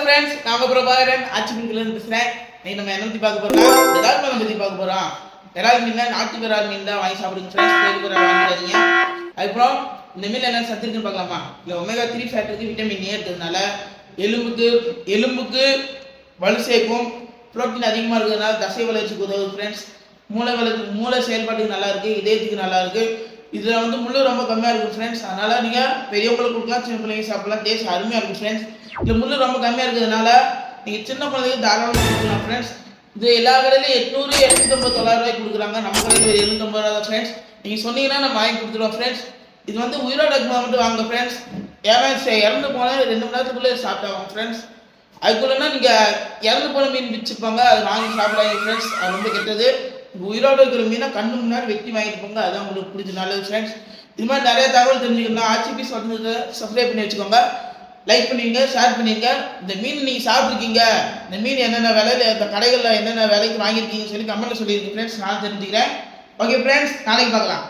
Friends, நான் பிரபாகரன் ஆச்சிமின்லேருந்து பேசுகிறேன். இன்னைக்கு நம்ம என்ன பற்றி பார்க்க போகிறோம்னா விரால் மீனை பற்றி பார்க்க போகிறோம். விரால் மீன் நாட்டு விரால் மீன் தான் வாங்கி சாப்பிடுங்க ஃப்ரெண்ட்ஸ். தேடி விரால் வாங்கிடாதீங்க. அதுக்கப்புறம் இந்த மீன் என்ன சத்து இருக்குன்னு பார்க்கலாமா. இல்லை omega-3 ஃபேட் இருக்குது, விட்டமின் ஏ இருக்கிறதுனால எலும்புக்கு வலு சேர்க்கும். புரோட்டீன் அதிகமாக இருக்கிறதுனால தசை வளர்ச்சிக்கு உதவுது ஃப்ரெண்ட்ஸ். மூளை செயல்பாட்டுக்கு நல்லா இருக்குது, இதயத்துக்கு நல்லா இருக்குது. இதில் வந்து முள்ளு ரொம்ப கம்மியாக இருக்கும் ஃப்ரெண்ட்ஸ். அதனால் நீங்கள் பெரியவங்களுக்கு கொடுக்கலாம், சின்ன பிள்ளைங்க சாப்பிடலாம். டேஸ்ட் அருமையாக இருக்கும் ஃப்ரெண்ட்ஸ். இதில் முள்ளு ரொம்ப கம்மியாக இருக்கிறதுனால நீங்கள் சின்ன குழந்தைங்க தாராளமாக கொடுக்கலாம் ஃப்ரெண்ட்ஸ். இது எல்லா கடையிலையும் 800, 850, 900 ரூபாய்க்கு கொடுக்குறாங்க. நம்ம கடையில் ஒரு 750 ரூபா தான் ஃப்ரெண்ட்ஸ். நீங்கள் சொன்னீங்கன்னா நம்ம வாங்கி கொடுத்துருவோம் ஃப்ரெண்ட்ஸ். இது வந்து உயிரோட மட்டும் வாங்க ஃப்ரெண்ட்ஸ். ஏன்னா இறந்து போனால் 2 மணி நேரத்துக்குள்ளே சாப்பிட்டாங்க ஃப்ரெண்ட்ஸ். அதுக்குள்ளேன்னா நீங்கள் இறந்து போன மீன் வச்சுருப்பாங்க, அது வாங்கி சாப்பிடாங்க ஃப்ரெண்ட்ஸ். அது ரொம்ப கெட்டது. உயிரோடு இருக்கிற மீனை கண்ணு முன்னாடி வெட்டி வாங்கிட்டு போங்க, அதுதான் உங்களுக்கு பிடிச்ச நல்லது ஃப்ரெண்ட்ஸ். இது மாதிரி நிறைய தகவல் தெரிஞ்சுக்கணும். ஆர்சிபி சப்ஸ்கிரைப் பண்ணி வச்சுக்கோங்க, லைக் பண்ணிடுங்க, ஷேர் பண்ணிடுங்க. இந்த மீன் நீங்கள் சாப்பிட்ருக்கீங்க, இந்த மீன் என்னென்ன விலையில், இந்த கடைகளில் என்னென்ன விலைக்கு வாங்கியிருக்கீங்கன்னு சொல்லி கமெண்ட்டில் சொல்லியிருக்கீங்க ஃப்ரெண்ட்ஸ். நான் தெரிஞ்சுக்கிறேன். ஓகே ஃப்ரெண்ட்ஸ், நாளைக்கு பார்க்கலாம்.